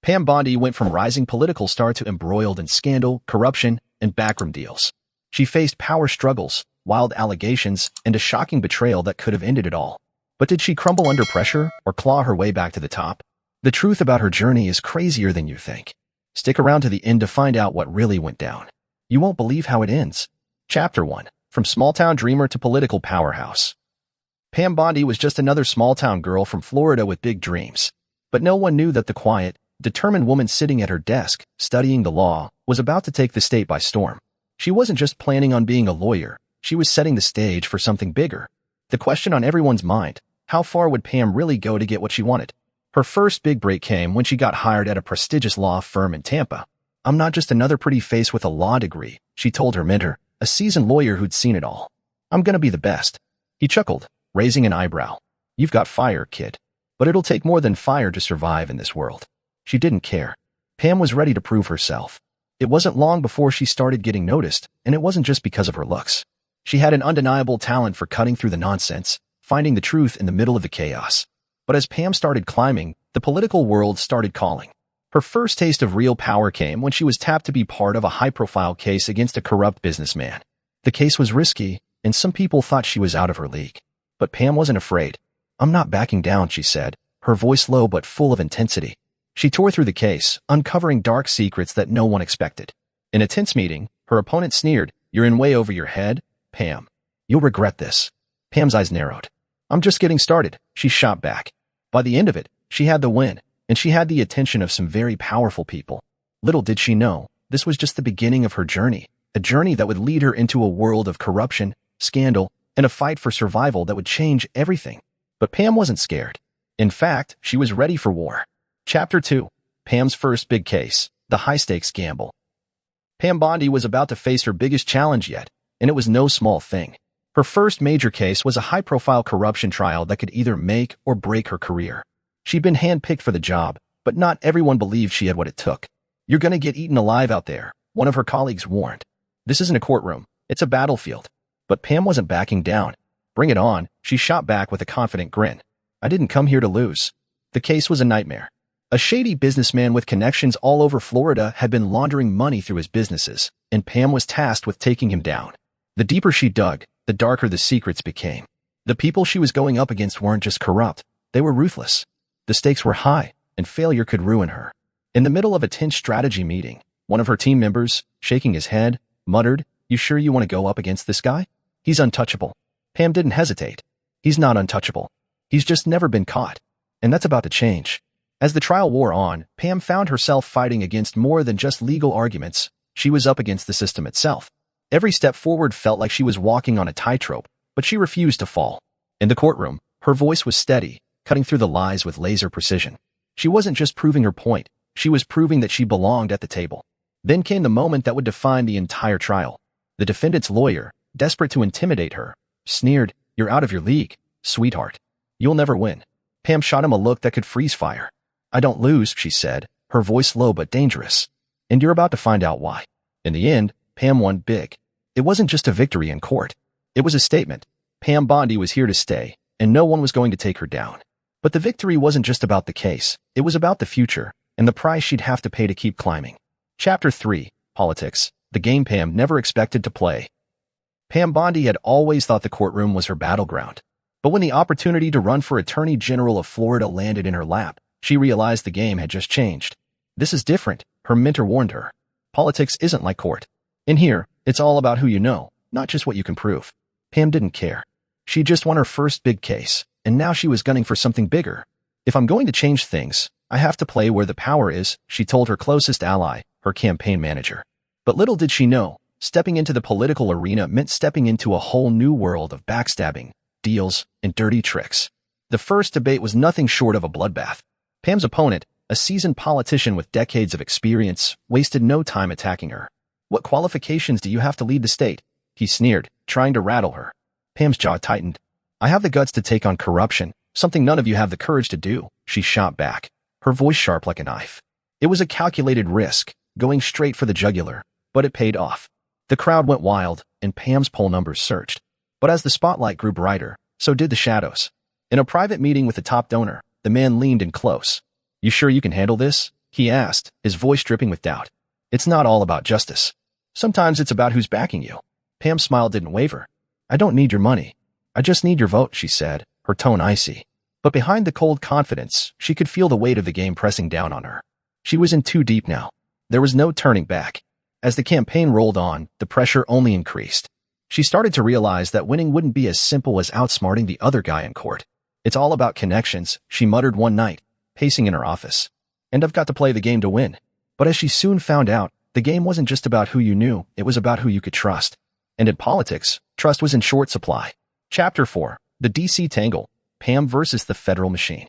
Pam Bondi went from rising political star to embroiled in scandal, corruption, and backroom deals. She faced power struggles, wild allegations, and a shocking betrayal that could have ended it all. But did she crumble under pressure or claw her way back to the top? The truth about her journey is crazier than you think. Stick around to the end to find out what really went down. You won't believe how it ends. Chapter 1. From small-town dreamer to political powerhouse. Pam Bondi was just another small-town girl from Florida with big dreams. But no one knew that the quiet, determined woman sitting at her desk, studying the law, was about to take the state by storm. She wasn't just planning on being a lawyer, she was setting the stage for something bigger. The question on everyone's mind, how far would Pam really go to get what she wanted? Her first big break came when she got hired at a prestigious law firm in Tampa. "I'm not just another pretty face with a law degree," she told her mentor, a seasoned lawyer who'd seen it all. "I'm gonna be the best." He chuckled, raising an eyebrow. "You've got fire, kid. But it'll take more than fire to survive in this world." She didn't care. Pam was ready to prove herself. It wasn't long before she started getting noticed, and it wasn't just because of her looks. She had an undeniable talent for cutting through the nonsense, finding the truth in the middle of the chaos. But as Pam started climbing, the political world started calling. Her first taste of real power came when she was tapped to be part of a high-profile case against a corrupt businessman. The case was risky, and some people thought she was out of her league. But Pam wasn't afraid. "I'm not backing down," she said, her voice low but full of intensity. She tore through the case, uncovering dark secrets that no one expected. In a tense meeting, her opponent sneered, "You're in way over your head, Pam. You'll regret this." Pam's eyes narrowed. "I'm just getting started," she shot back. By the end of it, she had the win, and she had the attention of some very powerful people. Little did she know, this was just the beginning of her journey, a journey that would lead her into a world of corruption, scandal, and a fight for survival that would change everything. But Pam wasn't scared. In fact, she was ready for war. Chapter 2. Pam's first big case, the high-stakes gamble. Pam Bondi was about to face her biggest challenge yet, and it was no small thing. Her first major case was a high-profile corruption trial that could either make or break her career. She'd been handpicked for the job, but not everyone believed she had what it took. "You're gonna get eaten alive out there," one of her colleagues warned. "This isn't a courtroom, it's a battlefield." But Pam wasn't backing down. "Bring it on," she shot back with a confident grin. "I didn't come here to lose." The case was a nightmare. A shady businessman with connections all over Florida had been laundering money through his businesses, and Pam was tasked with taking him down. The deeper she dug, the darker the secrets became. The people she was going up against weren't just corrupt, they were ruthless. The stakes were high, and failure could ruin her. In the middle of a tense strategy meeting, one of her team members, shaking his head, muttered, "You sure you want to go up against this guy? He's untouchable." Pam didn't hesitate. "He's not untouchable. He's just never been caught. And that's about to change." As the trial wore on, Pam found herself fighting against more than just legal arguments. She was up against the system itself. Every step forward felt like she was walking on a tightrope, but she refused to fall. In the courtroom, her voice was steady, cutting through the lies with laser precision. She wasn't just proving her point, she was proving that she belonged at the table. Then came the moment that would define the entire trial. The defendant's lawyer, desperate to intimidate her, sneered, "You're out of your league, sweetheart. You'll never win." Pam shot him a look that could freeze fire. "I don't lose," she said, her voice low but dangerous. "And you're about to find out why." In the end, Pam won big. It wasn't just a victory in court. It was a statement. Pam Bondi was here to stay, and no one was going to take her down. But the victory wasn't just about the case. It was about the future, and the price she'd have to pay to keep climbing. Chapter 3. Politics, the game Pam never expected to play. Pam Bondi had always thought the courtroom was her battleground. But when the opportunity to run for Attorney General of Florida landed in her lap, she realized the game had just changed. "This is different," her mentor warned her. "Politics isn't like court. In here, it's all about who you know, not just what you can prove." Pam didn't care. She just won her first big case, and now she was gunning for something bigger. "If I'm going to change things, I have to play where the power is," she told her closest ally, her campaign manager. But little did she know, stepping into the political arena meant stepping into a whole new world of backstabbing, deals, and dirty tricks. The first debate was nothing short of a bloodbath. Pam's opponent, a seasoned politician with decades of experience, wasted no time attacking her. "What qualifications do you have to lead the state?" he sneered, trying to rattle her. Pam's jaw tightened. "I have the guts to take on corruption, something none of you have the courage to do," she shot back, her voice sharp like a knife. It was a calculated risk, going straight for the jugular, but it paid off. The crowd went wild, and Pam's poll numbers surged. But as the spotlight grew brighter, so did the shadows. In a private meeting with the top donor, the man leaned in close. "You sure you can handle this?" he asked, his voice dripping with doubt. It's not all about justice. Sometimes it's about who's backing you. Pam's smile didn't waver. I don't need your money. I just need your vote, she said, her tone icy. But behind the cold confidence, she could feel the weight of the game pressing down on her. She was in too deep now. There was no turning back. As the campaign rolled on, the pressure only increased. She started to realize that winning wouldn't be as simple as outsmarting the other guy in court. It's all about connections, she muttered one night, pacing in her office. And I've got to play the game to win. But as she soon found out, the game wasn't just about who you knew, it was about who you could trust. And in politics, trust was in short supply. Chapter 4. The DC Tangle. Pam versus the Federal Machine.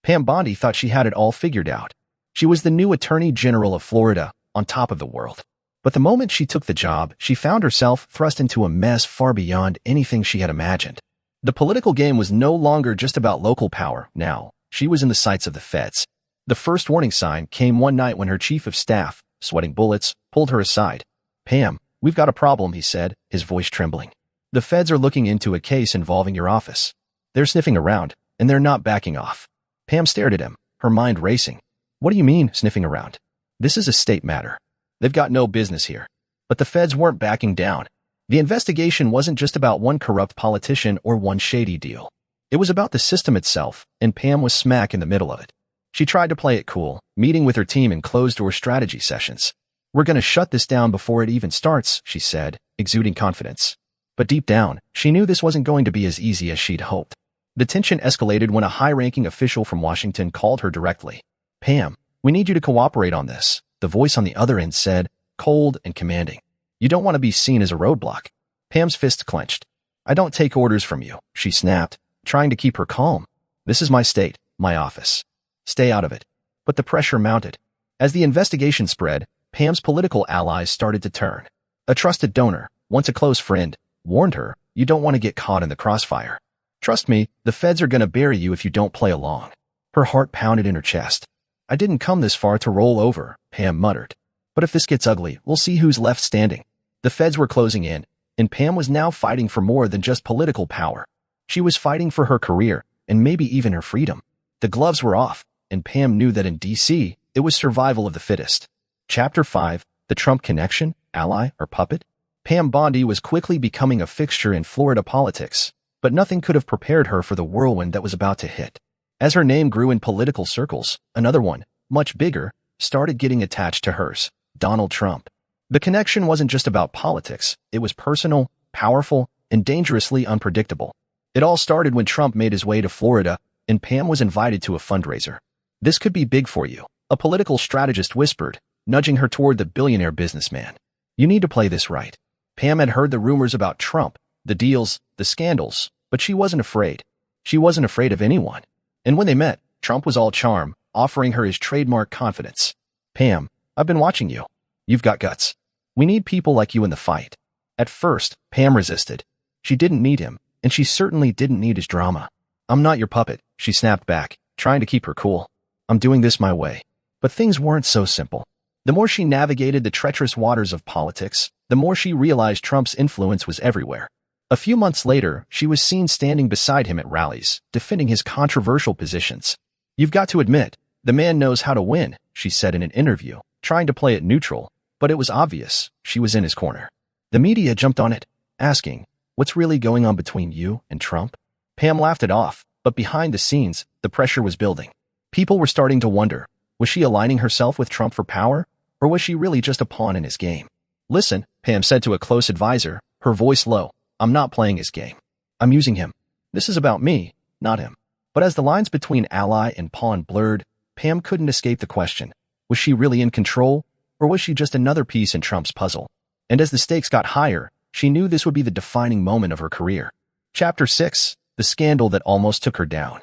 Pam Bondi thought she had it all figured out. She was the new Attorney General of Florida, on top of the world. But the moment she took the job, she found herself thrust into a mess far beyond anything she had imagined. The political game was no longer just about local power. Now, she was in the sights of the feds. The first warning sign came one night when her chief of staff, sweating bullets, pulled her aside. Pam, we've got a problem, he said, his voice trembling. The feds are looking into a case involving your office. They're sniffing around, and they're not backing off. Pam stared at him, her mind racing. What do you mean, sniffing around? This is a state matter. They've got no business here. But the feds weren't backing down. The investigation wasn't just about one corrupt politician or one shady deal. It was about the system itself, and Pam was smack in the middle of it. She tried to play it cool, meeting with her team in closed-door strategy sessions. We're going to shut this down before it even starts, she said, exuding confidence. But deep down, she knew this wasn't going to be as easy as she'd hoped. The tension escalated when a high-ranking official from Washington called her directly. Pam, we need you to cooperate on this, the voice on the other end said, cold and commanding. You don't want to be seen as a roadblock. Pam's fists clenched. I don't take orders from you, she snapped, trying to keep her calm. This is my state, my office. Stay out of it. But the pressure mounted. As the investigation spread, Pam's political allies started to turn. A trusted donor, once a close friend, warned her, you don't want to get caught in the crossfire. Trust me, the feds are going to bury you if you don't play along. Her heart pounded in her chest. I didn't come this far to roll over, Pam muttered. But if this gets ugly, we'll see who's left standing. The feds were closing in, and Pam was now fighting for more than just political power. She was fighting for her career, and maybe even her freedom. The gloves were off, and Pam knew that in D.C., it was survival of the fittest. Chapter 5. The Trump Connection, Ally or Puppet? Pam Bondi was quickly becoming a fixture in Florida politics, but nothing could have prepared her for the whirlwind that was about to hit. As her name grew in political circles, another one, much bigger, started getting attached to hers, Donald Trump. The connection wasn't just about politics, it was personal, powerful, and dangerously unpredictable. It all started when Trump made his way to Florida, and Pam was invited to a fundraiser. This could be big for you, a political strategist whispered, nudging her toward the billionaire businessman. You need to play this right. Pam had heard the rumors about Trump, the deals, the scandals, but she wasn't afraid. She wasn't afraid of anyone. And when they met, Trump was all charm, offering her his trademark confidence. Pam, I've been watching you. You've got guts. We need people like you in the fight. At first, Pam resisted. She didn't need him, and she certainly didn't need his drama. I'm not your puppet, she snapped back, trying to keep her cool. I'm doing this my way. But things weren't so simple. The more she navigated the treacherous waters of politics, the more she realized Trump's influence was everywhere. A few months later, she was seen standing beside him at rallies, defending his controversial positions. You've got to admit, the man knows how to win, she said in an interview, trying to play it neutral, but it was obvious she was in his corner. The media jumped on it, asking, what's really going on between you and Trump? Pam laughed it off, but behind the scenes, the pressure was building. People were starting to wonder, was she aligning herself with Trump for power, or was she really just a pawn in his game? Listen, Pam said to a close advisor, her voice low, I'm not playing his game. I'm using him. This is about me, not him. But as the lines between ally and pawn blurred, Pam couldn't escape the question. Was she really in control, or was she just another piece in Trump's puzzle? And as the stakes got higher, she knew this would be the defining moment of her career. Chapter 6. The Scandal That Almost Took Her Down.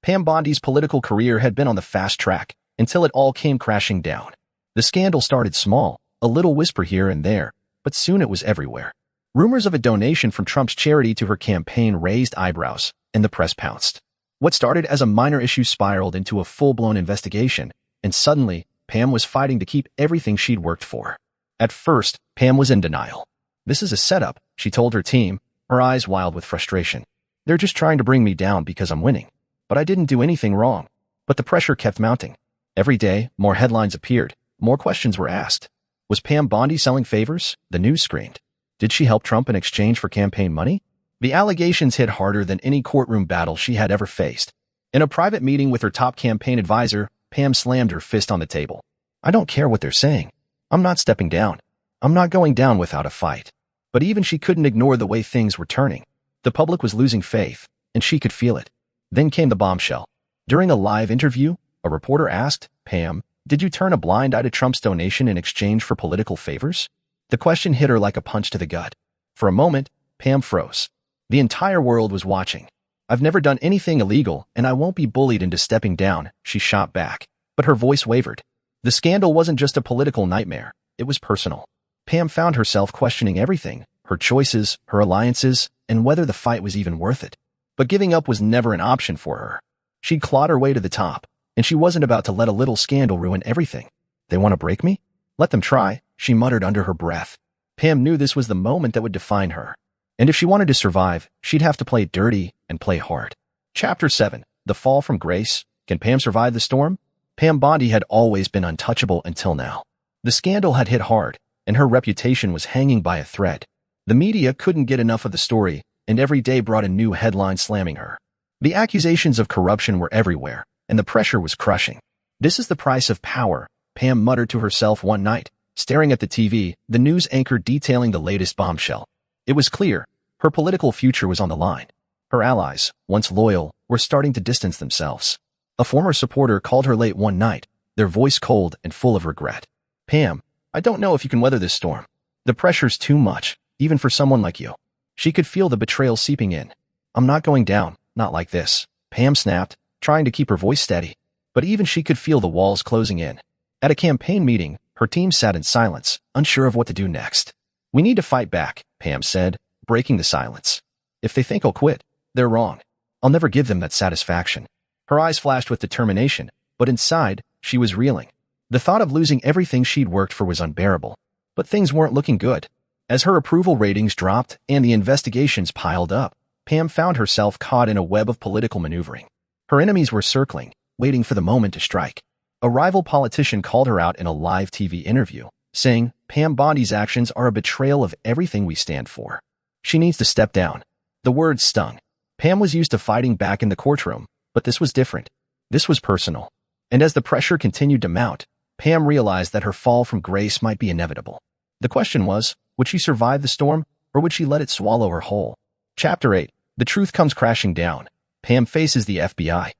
Pam Bondi's political career had been on the fast track, until it all came crashing down. The scandal started small, a little whisper here and there, but soon it was everywhere. Rumors of a donation from Trump's charity to her campaign raised eyebrows, and the press pounced. What started as a minor issue spiraled into a full-blown investigation, and suddenly, Pam was fighting to keep everything she'd worked for. At first, Pam was in denial. This is a setup, she told her team, her eyes wild with frustration. They're just trying to bring me down because I'm winning. But I didn't do anything wrong. But the pressure kept mounting. Every day, more headlines appeared, more questions were asked. Was Pam Bondi selling favors? The news screamed. Did she help Trump in exchange for campaign money? The allegations hit harder than any courtroom battle she had ever faced. In a private meeting with her top campaign advisor, Pam slammed her fist on the table. I don't care what they're saying. I'm not stepping down. I'm not going down without a fight. But even she couldn't ignore the way things were turning. The public was losing faith, and she could feel it. Then came the bombshell. During a live interview, a reporter asked, Pam, did you turn a blind eye to Trump's donation in exchange for political favors? The question hit her like a punch to the gut. For a moment, Pam froze. The entire world was watching. I've never done anything illegal, and I won't be bullied into stepping down, she shot back. But her voice wavered. The scandal wasn't just a political nightmare. It was personal. Pam found herself questioning everything, her choices, her alliances, and whether the fight was even worth it. But giving up was never an option for her. She'd clawed her way to the top, and she wasn't about to let a little scandal ruin everything. They want to break me? Let them try, she muttered under her breath. Pam knew this was the moment that would define her. And if she wanted to survive, she'd have to play dirty and play hard. Chapter 7. The Fall from Grace. Can Pam survive the storm? Pam Bondi had always been untouchable until now. The scandal had hit hard, and her reputation was hanging by a thread. The media couldn't get enough of the story, and every day brought a new headline slamming her. The accusations of corruption were everywhere, and the pressure was crushing. This is the price of power, Pam muttered to herself one night, staring at the TV, the news anchor detailing the latest bombshell. It was clear, her political future was on the line. Her allies, once loyal, were starting to distance themselves. A former supporter called her late one night, their voice cold and full of regret. Pam, I don't know if you can weather this storm. The pressure's too much, even for someone like you. She could feel the betrayal seeping in. I'm not going down, not like this, Pam snapped, trying to keep her voice steady. But even she could feel the walls closing in. At a campaign meeting, her team sat in silence, unsure of what to do next. We need to fight back, Pam said, breaking the silence. If they think I'll quit, they're wrong. I'll never give them that satisfaction. Her eyes flashed with determination, but inside, she was reeling. The thought of losing everything she'd worked for was unbearable. But things weren't looking good. As her approval ratings dropped and the investigations piled up, Pam found herself caught in a web of political maneuvering. Her enemies were circling, waiting for the moment to strike. A rival politician called her out in a live TV interview, saying, Pam Bondi's actions are a betrayal of everything we stand for. She needs to step down. The words stung. Pam was used to fighting back in the courtroom, but this was different. This was personal. And as the pressure continued to mount, Pam realized that her fall from grace might be inevitable. The question was, would she survive the storm, or would she let it swallow her whole? Chapter 8. The truth comes crashing down. Pam faces the FBI.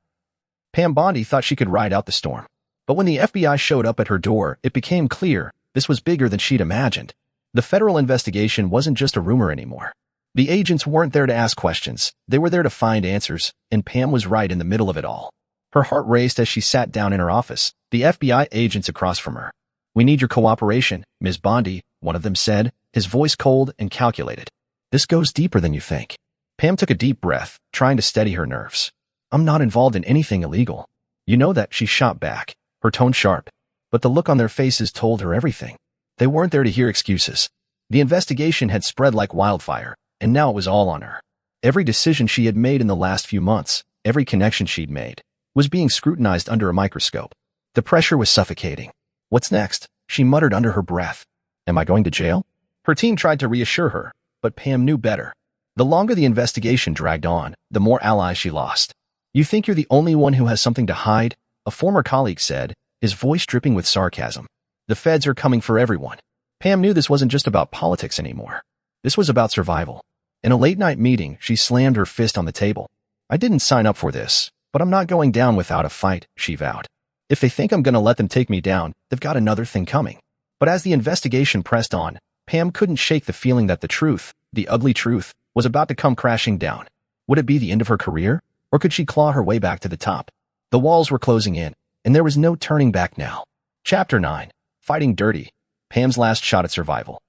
Pam Bondi thought she could ride out the storm. But when the FBI showed up at her door, it became clear this was bigger than she'd imagined. The federal investigation wasn't just a rumor anymore. The agents weren't there to ask questions. They were there to find answers, and Pam was right in the middle of it all. Her heart raced as she sat down in her office, the FBI agents across from her. We need your cooperation, Ms. Bondi, one of them said, his voice cold and calculated. This goes deeper than you think. Pam took a deep breath, trying to steady her nerves. I'm not involved in anything illegal. You know that, she shot back, her tone sharp. But the look on their faces told her everything. They weren't there to hear excuses. The investigation had spread like wildfire, and now it was all on her. Every decision she had made in the last few months, every connection she'd made, was being scrutinized under a microscope. The pressure was suffocating. What's next? She muttered under her breath. Am I going to jail? Her team tried to reassure her, but Pam knew better. The longer the investigation dragged on, the more allies she lost. You think you're the only one who has something to hide? A former colleague said, his voice dripping with sarcasm. The feds are coming for everyone. Pam knew this wasn't just about politics anymore. This was about survival. In a late-night meeting, she slammed her fist on the table. I didn't sign up for this, but I'm not going down without a fight, she vowed. If they think I'm going to let them take me down, they've got another thing coming. But as the investigation pressed on, Pam couldn't shake the feeling that the truth, the ugly truth, was about to come crashing down. Would it be the end of her career, or could she claw her way back to the top? The walls were closing in, and there was no turning back now. Chapter 9. Fighting Dirty. Pam's last shot at survival.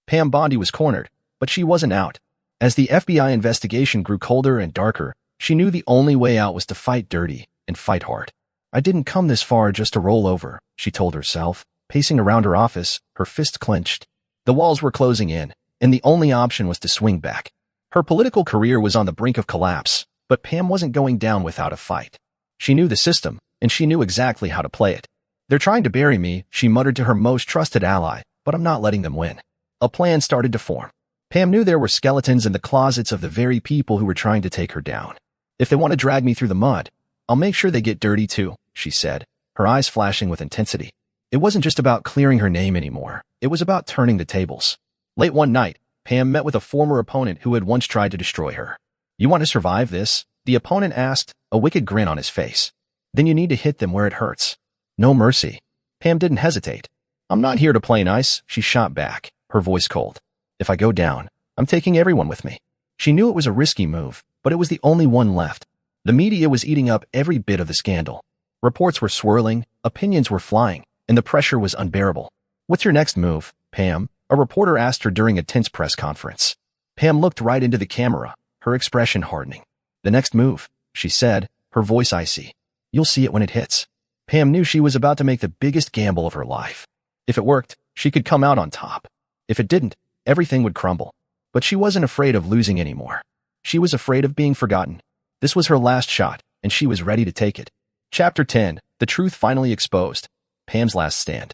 Pam Bondi was cornered, but she wasn't out. As the FBI investigation grew colder and darker, she knew the only way out was to fight dirty and fight hard. I didn't come this far just to roll over, she told herself, pacing around her office, her fists clenched. The walls were closing in, and the only option was to swing back. Her political career was on the brink of collapse, but Pam wasn't going down without a fight. She knew the system, and she knew exactly how to play it. "They're trying to bury me," she muttered to her most trusted ally, "but I'm not letting them win." A plan started to form. Pam knew there were skeletons in the closets of the very people who were trying to take her down. "If they want to drag me through the mud, I'll make sure they get dirty too," she said, her eyes flashing with intensity. It wasn't just about clearing her name anymore. It was about turning the tables. Late one night, Pam met with a former opponent who had once tried to destroy her. "You want to survive this?" the opponent asked, a wicked grin on his face. "Then you need to hit them where it hurts. No mercy." Pam didn't hesitate. "I'm not here to play nice," she shot back, her voice cold. "If I go down, I'm taking everyone with me." She knew it was a risky move, but it was the only one left. The media was eating up every bit of the scandal. Reports were swirling, opinions were flying, and the pressure was unbearable. "What's your next move, Pam?" a reporter asked her during a tense press conference. Pam looked right into the camera, her expression hardening. "The next move," she said, her voice icy. "You'll see it when it hits." Pam knew she was about to make the biggest gamble of her life. If it worked, she could come out on top. If it didn't, everything would crumble. But she wasn't afraid of losing anymore. She was afraid of being forgotten. This was her last shot, and she was ready to take it. Chapter 10. The Truth Finally Exposed. Pam's Last Stand.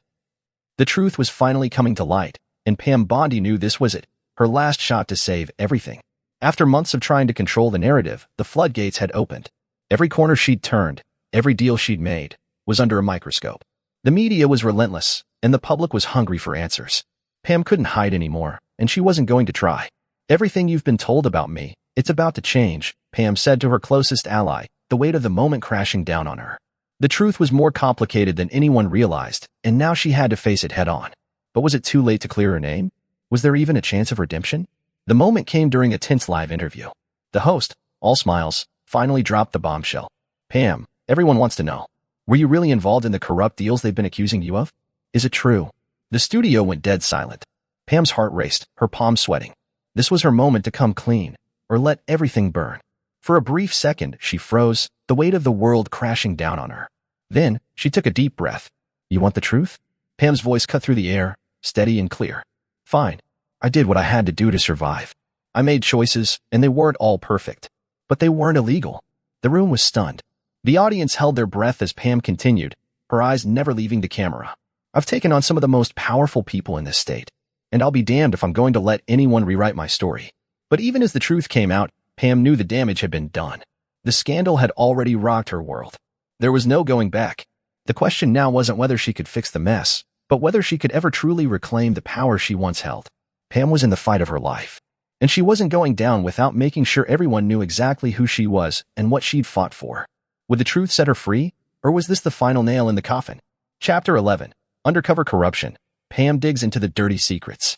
The truth was finally coming to light, and Pam Bondi knew this was it, her last shot to save everything. After months of trying to control the narrative, the floodgates had opened. Every corner she'd turned, every deal she'd made, was under a microscope. The media was relentless, and the public was hungry for answers. Pam couldn't hide anymore, and she wasn't going to try. "Everything you've been told about me, it's about to change," Pam said to her closest ally, the weight of the moment crashing down on her. The truth was more complicated than anyone realized, and now she had to face it head on. But was it too late to clear her name? Was there even a chance of redemption? The moment came during a tense live interview. The host, all smiles, finally dropped the bombshell. "Pam, everyone wants to know. Were you really involved in the corrupt deals they've been accusing you of? Is it true?" The studio went dead silent. Pam's heart raced, her palms sweating. This was her moment to come clean, or let everything burn. For a brief second, she froze, the weight of the world crashing down on her. Then, she took a deep breath. "You want the truth?" Pam's voice cut through the air, steady and clear. "Fine. I did what I had to do to survive. I made choices, and they weren't all perfect. But they weren't illegal." The room was stunned. The audience held their breath as Pam continued, her eyes never leaving the camera. "I've taken on some of the most powerful people in this state, and I'll be damned if I'm going to let anyone rewrite my story." But even as the truth came out, Pam knew the damage had been done. The scandal had already rocked her world. There was no going back. The question now wasn't whether she could fix the mess, but whether she could ever truly reclaim the power she once held. Pam was in the fight of her life, and she wasn't going down without making sure everyone knew exactly who she was and what she'd fought for. Would the truth set her free, or was this the final nail in the coffin? Chapter 11. Undercover Corruption. Pam digs into the dirty secrets.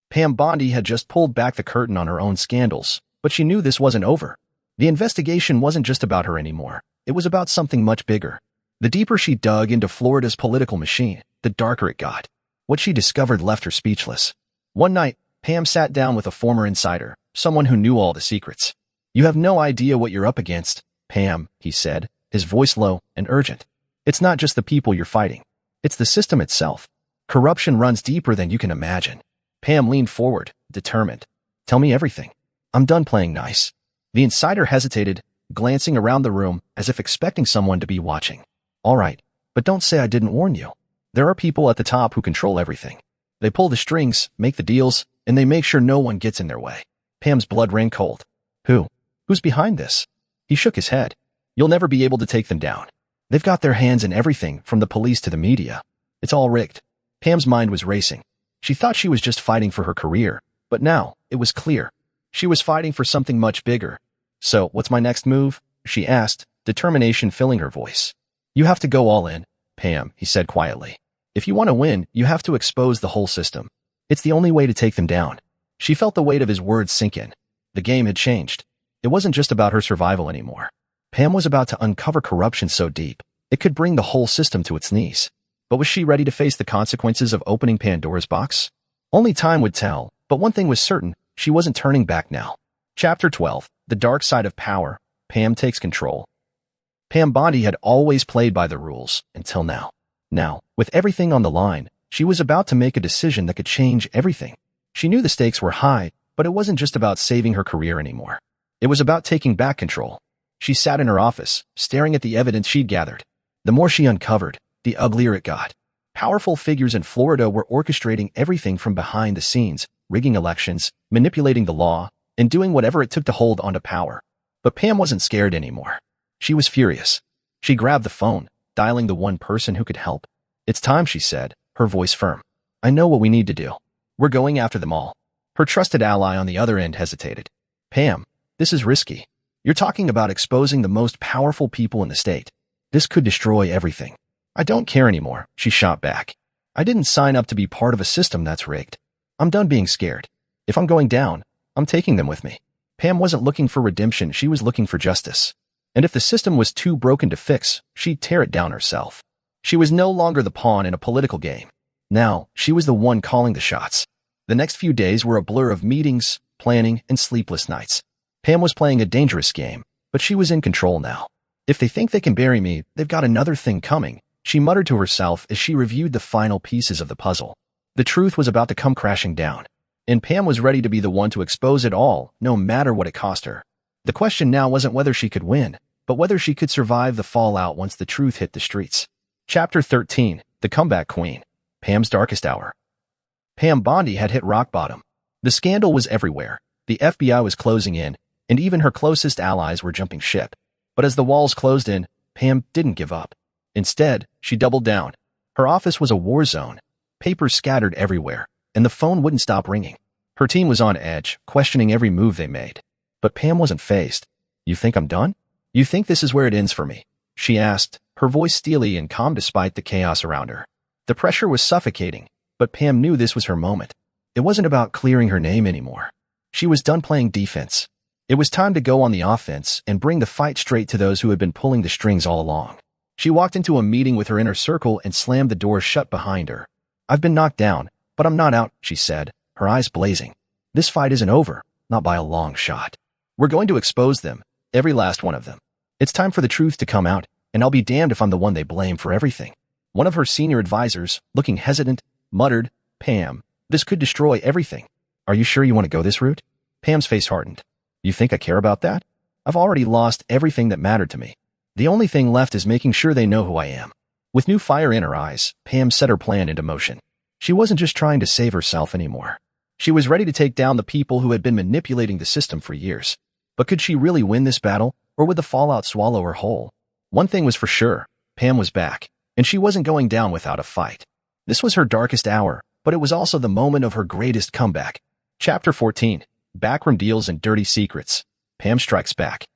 Pam Bondi had just pulled back the curtain on her own scandals, but she knew this wasn't over. The investigation wasn't just about her anymore. It was about something much bigger. The deeper she dug into Florida's political machine, the darker it got. What she discovered left her speechless. One night, Pam sat down with a former insider, someone who knew all the secrets. "You have no idea what you're up against, Pam," he said, his voice low and urgent. "It's not just the people you're fighting. It's the system itself. Corruption runs deeper than you can imagine." Pam leaned forward, determined. "Tell me everything. I'm done playing nice." The insider hesitated, glancing around the room as if expecting someone to be watching. "All right, but don't say I didn't warn you. There are people at the top who control everything. They pull the strings, make the deals, and they make sure no one gets in their way." Pam's blood ran cold. "Who? Who's behind this?" He shook his head. "You'll never be able to take them down. They've got their hands in everything from the police to the media. It's all rigged." Pam's mind was racing. She thought she was just fighting for her career, but now it was clear. She was fighting for something much bigger. "So, what's my next move?" she asked, determination filling her voice. "You have to go all in, Pam," he said quietly. "If you want to win, you have to expose the whole system. It's the only way to take them down." She felt the weight of his words sink in. The game had changed. It wasn't just about her survival anymore. Pam was about to uncover corruption so deep, it could bring the whole system to its knees. But was she ready to face the consequences of opening Pandora's box? Only time would tell, but one thing was certain, she wasn't turning back now. Chapter 12. The Dark Side of Power. Pam Takes Control. Pam Bondi had always played by the rules, until now. Now, with everything on the line, she was about to make a decision that could change everything. She knew the stakes were high, but it wasn't just about saving her career anymore. It was about taking back control. She sat in her office, staring at the evidence she'd gathered. The more she uncovered, the uglier it got. Powerful figures in Florida were orchestrating everything from behind the scenes, rigging elections, manipulating the law, and doing whatever it took to hold onto power. But Pam wasn't scared anymore. She was furious. She grabbed the phone, dialing the one person who could help. "It's time," she said, her voice firm. "I know what we need to do. We're going after them all." Her trusted ally on the other end hesitated. "Pam, this is risky. You're talking about exposing the most powerful people in the state. This could destroy everything." "I don't care anymore," she shot back. "I didn't sign up to be part of a system that's rigged. I'm done being scared. If I'm going down, I'm taking them with me." Pam wasn't looking for redemption, she was looking for justice. And if the system was too broken to fix, she'd tear it down herself. She was no longer the pawn in a political game. Now, she was the one calling the shots. The next few days were a blur of meetings, planning, and sleepless nights. Pam was playing a dangerous game, but she was in control now. "If they think they can bury me, they've got another thing coming," she muttered to herself as she reviewed the final pieces of the puzzle. The truth was about to come crashing down, and Pam was ready to be the one to expose it all, no matter what it cost her. The question now wasn't whether she could win, but whether she could survive the fallout once the truth hit the streets. Chapter 13, The Comeback Queen, Pam's Darkest Hour. Pam Bondi had hit rock bottom. The scandal was everywhere. The FBI was closing in, and even her closest allies were jumping ship. But as the walls closed in, Pam didn't give up. Instead, she doubled down. Her office was a war zone. Papers scattered everywhere, and the phone wouldn't stop ringing. Her team was on edge, questioning every move they made. But Pam wasn't fazed. "You think I'm done? You think this is where it ends for me?" she asked, her voice steely and calm despite the chaos around her. The pressure was suffocating, but Pam knew this was her moment. It wasn't about clearing her name anymore. She was done playing defense. It was time to go on the offense and bring the fight straight to those who had been pulling the strings all along. She walked into a meeting with her inner circle and slammed the door shut behind her. "I've been knocked down, but I'm not out," she said, her eyes blazing. "This fight isn't over, not by a long shot. We're going to expose them, every last one of them. It's time for the truth to come out, and I'll be damned if I'm the one they blame for everything." One of her senior advisors, looking hesitant, muttered, "Pam, this could destroy everything. Are you sure you want to go this route?" Pam's face hardened. "You think I care about that? I've already lost everything that mattered to me. The only thing left is making sure they know who I am." With new fire in her eyes, Pam set her plan into motion. She wasn't just trying to save herself anymore. She was ready to take down the people who had been manipulating the system for years. But could she really win this battle, or would the fallout swallow her whole? One thing was for sure, Pam was back, and she wasn't going down without a fight. This was her darkest hour, but it was also the moment of her greatest comeback. Chapter 14, Backroom Deals and Dirty Secrets. Pam Strikes Back.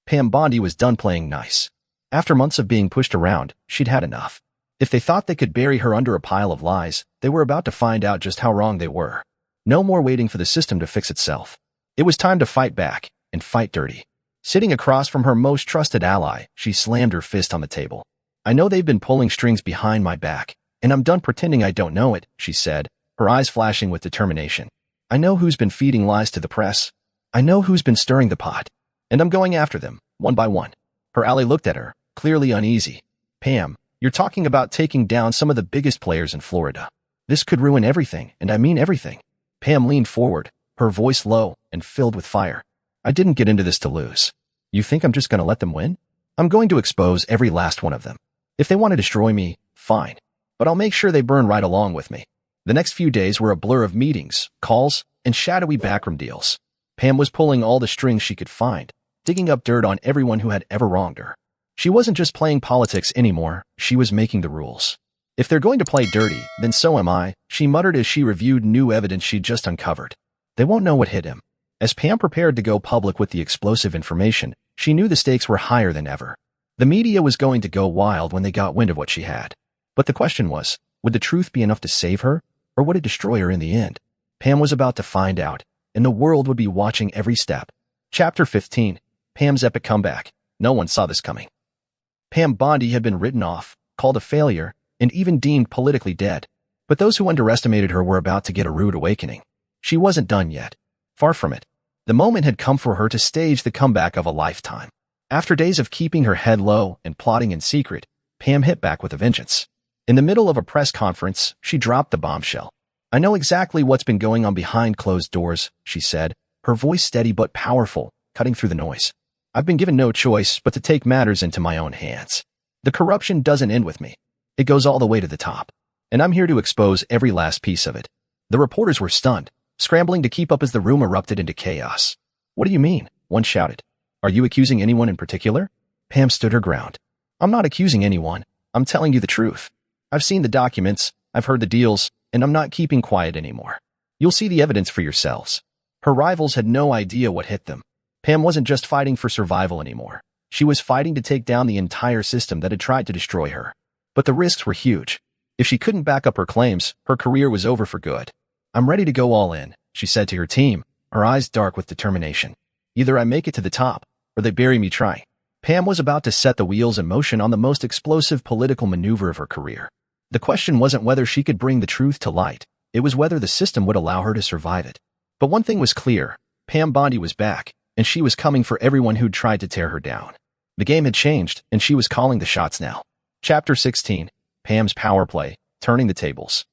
Pam Bondi was done playing nice. After months of being pushed around, she'd had enough. If they thought they could bury her under a pile of lies, they were about to find out just how wrong they were. No more waiting for the system to fix itself. It was time to fight back, and fight dirty. Sitting across from her most trusted ally, she slammed her fist on the table. "I know they've been pulling strings behind my back, and I'm done pretending I don't know it," she said, her eyes flashing with determination. "I know who's been feeding lies to the press. I know who's been stirring the pot. And I'm going after them, one by one." Her ally looked at her, clearly uneasy. "Pam, you're talking about taking down some of the biggest players in Florida. This could ruin everything, and I mean everything." Pam leaned forward, her voice low and filled with fire. "I didn't get into this to lose. You think I'm just going to let them win? I'm going to expose every last one of them. If they want to destroy me, fine. But I'll make sure they burn right along with me." The next few days were a blur of meetings, calls, and shadowy backroom deals. Pam was pulling all the strings she could find, digging up dirt on everyone who had ever wronged her. She wasn't just playing politics anymore, she was making the rules. "If they're going to play dirty, then so am I," she muttered as she reviewed new evidence she'd just uncovered. "They won't know what hit him." As Pam prepared to go public with the explosive information, she knew the stakes were higher than ever. The media was going to go wild when they got wind of what she had. But the question was, would the truth be enough to save her, or would it destroy her in the end? Pam was about to find out, and the world would be watching every step. Chapter 15, Pam's Epic Comeback. No one saw this coming. Pam Bondi had been written off, called a failure, and even deemed politically dead. But those who underestimated her were about to get a rude awakening. She wasn't done yet. Far from it. The moment had come for her to stage the comeback of a lifetime. After days of keeping her head low and plotting in secret, Pam hit back with a vengeance. In the middle of a press conference, she dropped the bombshell. "I know exactly what's been going on behind closed doors," she said, her voice steady but powerful, cutting through the noise. "I've been given no choice but to take matters into my own hands. The corruption doesn't end with me. It goes all the way to the top. And I'm here to expose every last piece of it. The reporters were stunned, scrambling to keep up as the room erupted into chaos. What do you mean? One shouted. Are you accusing anyone in particular? Pam stood her ground. I'm not accusing anyone. I'm telling you the truth. I've seen the documents, I've heard the deals, and I'm not keeping quiet anymore. You'll see the evidence for yourselves. Her rivals had no idea what hit them. Pam wasn't just fighting for survival anymore. She was fighting to take down the entire system that had tried to destroy her. But the risks were huge. If she couldn't back up her claims, her career was over for good. I'm ready to go all in, she said to her team, her eyes dark with determination. Either I make it to the top, or they bury me trying. Pam was about to set the wheels in motion on the most explosive political maneuver of her career. The question wasn't whether she could bring the truth to light. It was whether the system would allow her to survive it. But one thing was clear. Pam Bondi was back, and she was coming for everyone who'd tried to tear her down. The game had changed, and she was calling the shots now. Chapter 16. Pam's Power Play, Turning the Tables.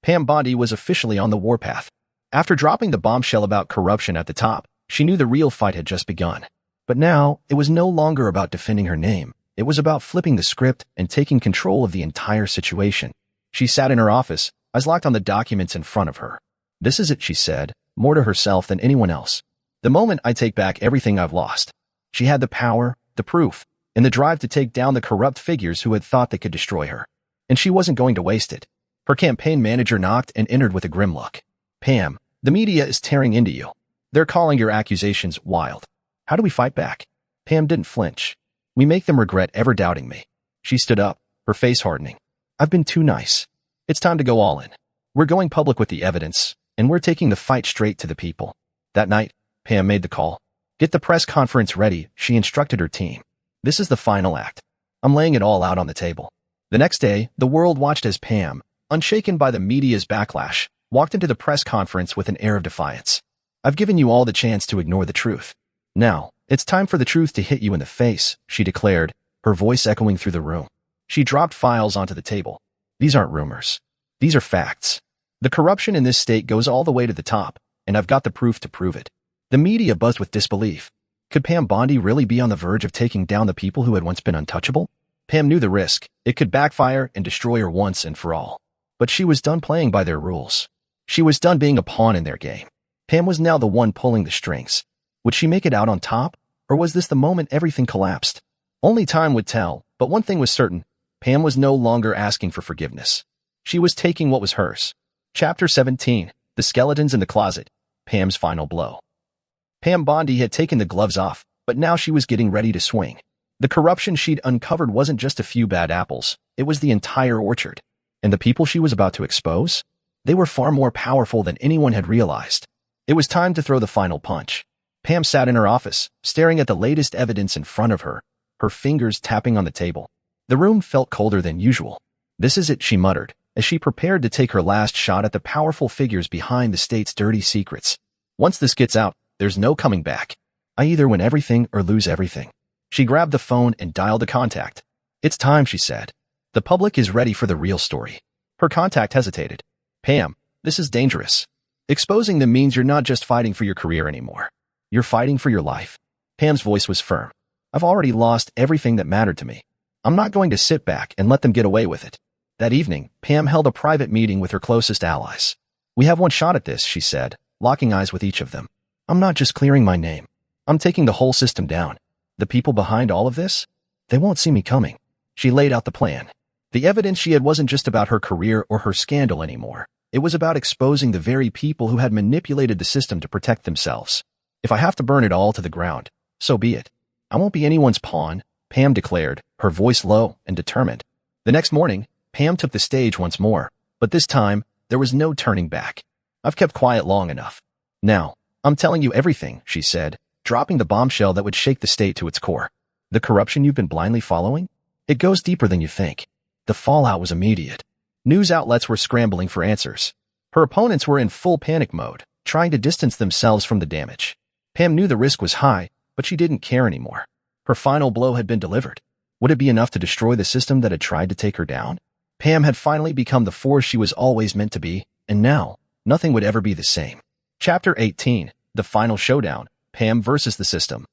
Pam Bondi was officially on the warpath. After dropping the bombshell about corruption at the top, she knew the real fight had just begun. But now, it was no longer about defending her name. It was about flipping the script and taking control of the entire situation. She sat in her office, eyes locked on the documents in front of her. This is it, she said, more to herself than anyone else. The moment I take back everything I've lost. She had the power, the proof, and the drive to take down the corrupt figures who had thought they could destroy her. And she wasn't going to waste it. Her campaign manager knocked and entered with a grim look. Pam, the media is tearing into you. They're calling your accusations wild. How do we fight back? Pam didn't flinch. We make them regret ever doubting me. She stood up, her face hardening. I've been too nice. It's time to go all in. We're going public with the evidence, and we're taking the fight straight to the people. That night, Pam made the call. Get the press conference ready, she instructed her team. This is the final act. I'm laying it all out on the table. The next day, the world watched as Pam, unshaken by the media's backlash, walked into the press conference with an air of defiance. I've given you all the chance to ignore the truth. Now, it's time for the truth to hit you in the face, she declared, her voice echoing through the room. She dropped files onto the table. These aren't rumors. These are facts. The corruption in this state goes all the way to the top, and I've got the proof to prove it. The media buzzed with disbelief. Could Pam Bondi really be on the verge of taking down the people who had once been untouchable? Pam knew the risk. It could backfire and destroy her once and for all. But she was done playing by their rules. She was done being a pawn in their game. Pam was now the one pulling the strings. Would she make it out on top, or was this the moment everything collapsed? Only time would tell, but one thing was certain. Pam was no longer asking for forgiveness. She was taking what was hers. Chapter 17. The Skeletons in the Closet. Pam's Final Blow. Pam Bondi had taken the gloves off, but now she was getting ready to swing. The corruption she'd uncovered wasn't just a few bad apples, it was the entire orchard. And the people she was about to expose? They were far more powerful than anyone had realized. It was time to throw the final punch. Pam sat in her office, staring at the latest evidence in front of her, her fingers tapping on the table. The room felt colder than usual. This is it, she muttered, as she prepared to take her last shot at the powerful figures behind the state's dirty secrets. Once this gets out, there's no coming back. I either win everything or lose everything. She grabbed the phone and dialed the contact. It's time, she said. The public is ready for the real story. Her contact hesitated. Pam, this is dangerous. Exposing them means you're not just fighting for your career anymore. You're fighting for your life. Pam's voice was firm. I've already lost everything that mattered to me. I'm not going to sit back and let them get away with it. That evening, Pam held a private meeting with her closest allies. We have one shot at this, she said, locking eyes with each of them. I'm not just clearing my name. I'm taking the whole system down. The people behind all of this? They won't see me coming. She laid out the plan. The evidence she had wasn't just about her career or her scandal anymore. It was about exposing the very people who had manipulated the system to protect themselves. If I have to burn it all to the ground, so be it. I won't be anyone's pawn, Pam declared, her voice low and determined. The next morning, Pam took the stage once more, but this time, there was no turning back. I've kept quiet long enough. Now, I'm telling you everything, she said, dropping the bombshell that would shake the state to its core. The corruption you've been blindly following? It goes deeper than you think. The fallout was immediate. News outlets were scrambling for answers. Her opponents were in full panic mode, trying to distance themselves from the damage. Pam knew the risk was high, but she didn't care anymore. Her final blow had been delivered. Would it be enough to destroy the system that had tried to take her down? Pam had finally become the force she was always meant to be, and now, nothing would ever be the same. Chapter 18. The Final Showdown. Pam versus the System.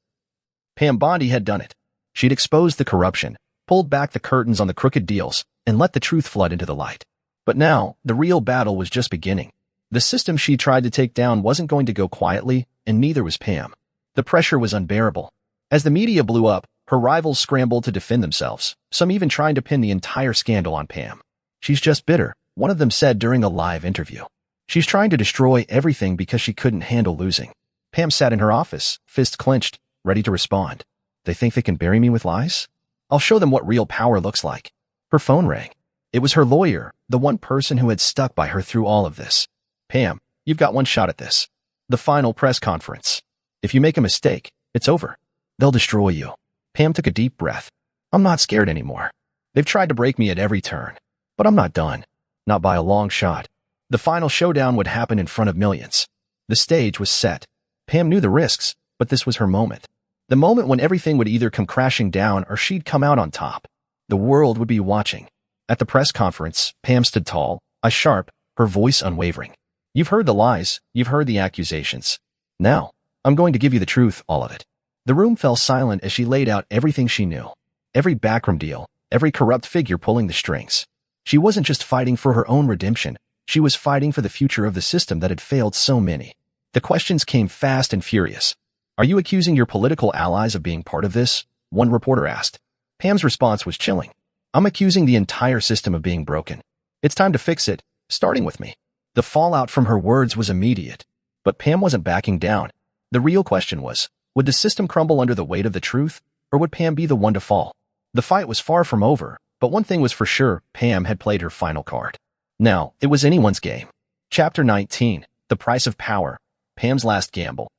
Pam Bondi had done it. She'd exposed the corruption, pulled back the curtains on the crooked deals, and let the truth flood into the light. But now, the real battle was just beginning. The system she tried to take down wasn't going to go quietly, and neither was Pam. The pressure was unbearable. As the media blew up, her rivals scrambled to defend themselves, some even trying to pin the entire scandal on Pam. "She's just bitter," one of them said during a live interview. "She's trying to destroy everything because she couldn't handle losing." Pam sat in her office, fists clenched, ready to respond. "They think they can bury me with lies? I'll show them what real power looks like." Her phone rang. It was her lawyer, the one person who had stuck by her through all of this. "Pam, you've got one shot at this. The final press conference. If you make a mistake, it's over. They'll destroy you." Pam took a deep breath. "I'm not scared anymore. They've tried to break me at every turn. But I'm not done. Not by a long shot." The final showdown would happen in front of millions. The stage was set. Pam knew the risks, but this was her moment. The moment when everything would either come crashing down or she'd come out on top. The world would be watching. At the press conference, Pam stood tall, eyes sharp, her voice unwavering. "You've heard the lies, you've heard the accusations. Now, I'm going to give you the truth, all of it." The room fell silent as she laid out everything she knew. Every backroom deal, every corrupt figure pulling the strings. She wasn't just fighting for her own redemption, she was fighting for the future of the system that had failed so many. The questions came fast and furious. "Are you accusing your political allies of being part of this?" one reporter asked. Pam's response was chilling. "I'm accusing the entire system of being broken. It's time to fix it, starting with me." The fallout from her words was immediate. But Pam wasn't backing down. The real question was, would the system crumble under the weight of the truth, or would Pam be the one to fall? The fight was far from over, but one thing was for sure, Pam had played her final card. Now, it was anyone's game. Chapter 19, The Price of Power, Pam's Last Gamble.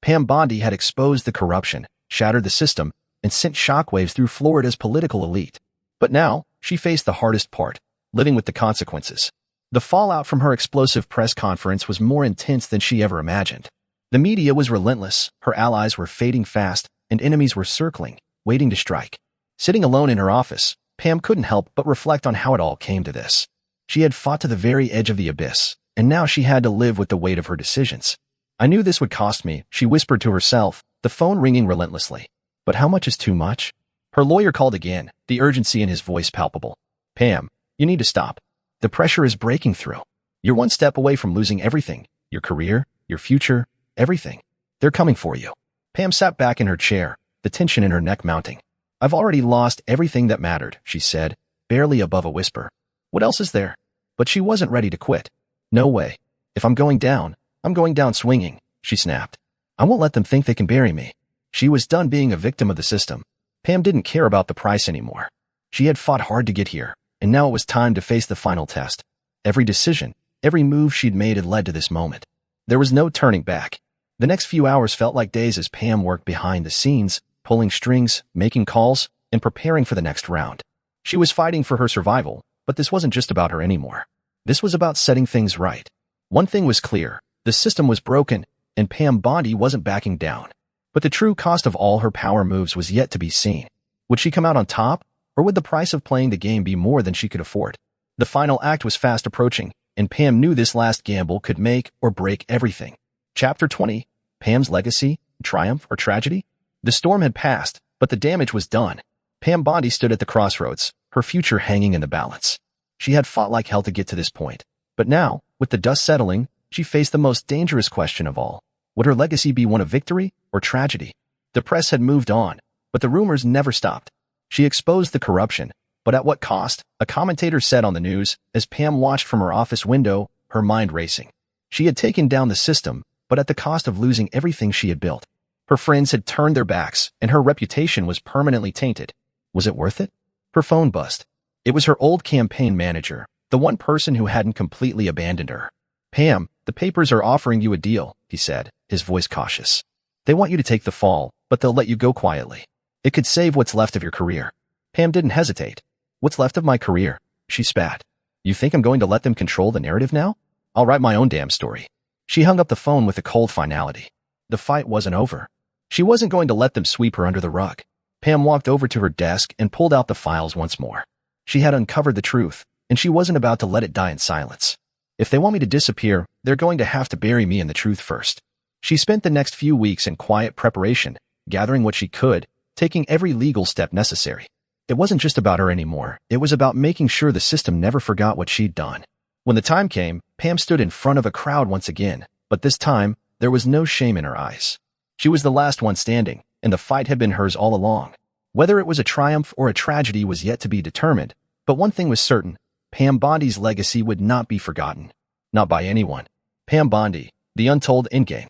Pam Bondi had exposed the corruption, shattered the system, and sent shockwaves through Florida's political elite. But now, she faced the hardest part, living with the consequences. The fallout from her explosive press conference was more intense than she ever imagined. The media was relentless, her allies were fading fast, and enemies were circling, waiting to strike. Sitting alone in her office, Pam couldn't help but reflect on how it all came to this. She had fought to the very edge of the abyss, and now she had to live with the weight of her decisions. "I knew this would cost me," she whispered to herself, the phone ringing relentlessly. "But how much is too much?" Her lawyer called again, the urgency in his voice palpable. "Pam, you need to stop. The pressure is breaking through. You're one step away from losing everything, your career, your future, everything. They're coming for you." Pam sat back in her chair, the tension in her neck mounting. "I've already lost everything that mattered," she said, barely above a whisper. "What else is there?" But she wasn't ready to quit. "No way. If I'm going down, I'm going down swinging," she snapped. "I won't let them think they can bury me." She was done being a victim of the system. Pam didn't care about the price anymore. She had fought hard to get here, and now it was time to face the final test. Every decision, every move she'd made had led to this moment. There was no turning back. The next few hours felt like days as Pam worked behind the scenes, pulling strings, making calls, and preparing for the next round. She was fighting for her survival, but this wasn't just about her anymore. This was about setting things right. One thing was clear, the system was broken, and Pam Bondi wasn't backing down. But the true cost of all her power moves was yet to be seen. Would she come out on top, or would the price of playing the game be more than she could afford? The final act was fast approaching, and Pam knew this last gamble could make or break everything. Chapter 20, Pam's Legacy, Triumph, or Tragedy? The storm had passed, but the damage was done. Pam Bondi stood at the crossroads, her future hanging in the balance. She had fought like hell to get to this point. But now, with the dust settling, she faced the most dangerous question of all. Would her legacy be one of victory or tragedy? The press had moved on, but the rumors never stopped. She exposed the corruption, but at what cost? A commentator said on the news as Pam watched from her office window, her mind racing. She had taken down the system, but at the cost of losing everything she had built. Her friends had turned their backs, and her reputation was permanently tainted. Was it worth it? Her phone buzzed. It was her old campaign manager, the one person who hadn't completely abandoned her. "Pam, the papers are offering you a deal," he said, his voice cautious. "They want you to take the fall, but they'll let you go quietly. It could save what's left of your career." Pam didn't hesitate. "What's left of my career?" she spat. "You think I'm going to let them control the narrative now? I'll write my own damn story." She hung up the phone with a cold finality. The fight wasn't over. She wasn't going to let them sweep her under the rug. Pam walked over to her desk and pulled out the files once more. She had uncovered the truth, and she wasn't about to let it die in silence. "If they want me to disappear, they're going to have to bury me in the truth first." She spent the next few weeks in quiet preparation, gathering what she could, taking every legal step necessary. It wasn't just about her anymore. It was about making sure the system never forgot what she'd done. When the time came, Pam stood in front of a crowd once again, but this time, there was no shame in her eyes. She was the last one standing, and the fight had been hers all along. Whether it was a triumph or a tragedy was yet to be determined, but one thing was certain: Pam Bondi's legacy would not be forgotten. Not by anyone. Pam Bondi, the untold endgame.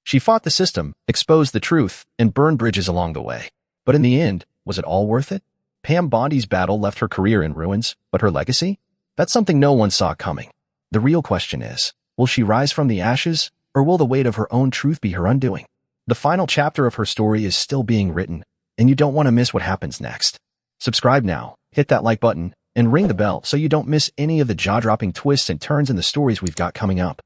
She fought the system, exposed the truth, and burned bridges along the way. But in the end, was it all worth it? Pam Bondi's battle left her career in ruins, but her legacy? That's something no one saw coming. The real question is, will she rise from the ashes, or will the weight of her own truth be her undoing? The final chapter of her story is still being written, and you don't want to miss what happens next. Subscribe now, hit that like button, and ring the bell so you don't miss any of the jaw-dropping twists and turns in the stories we've got coming up.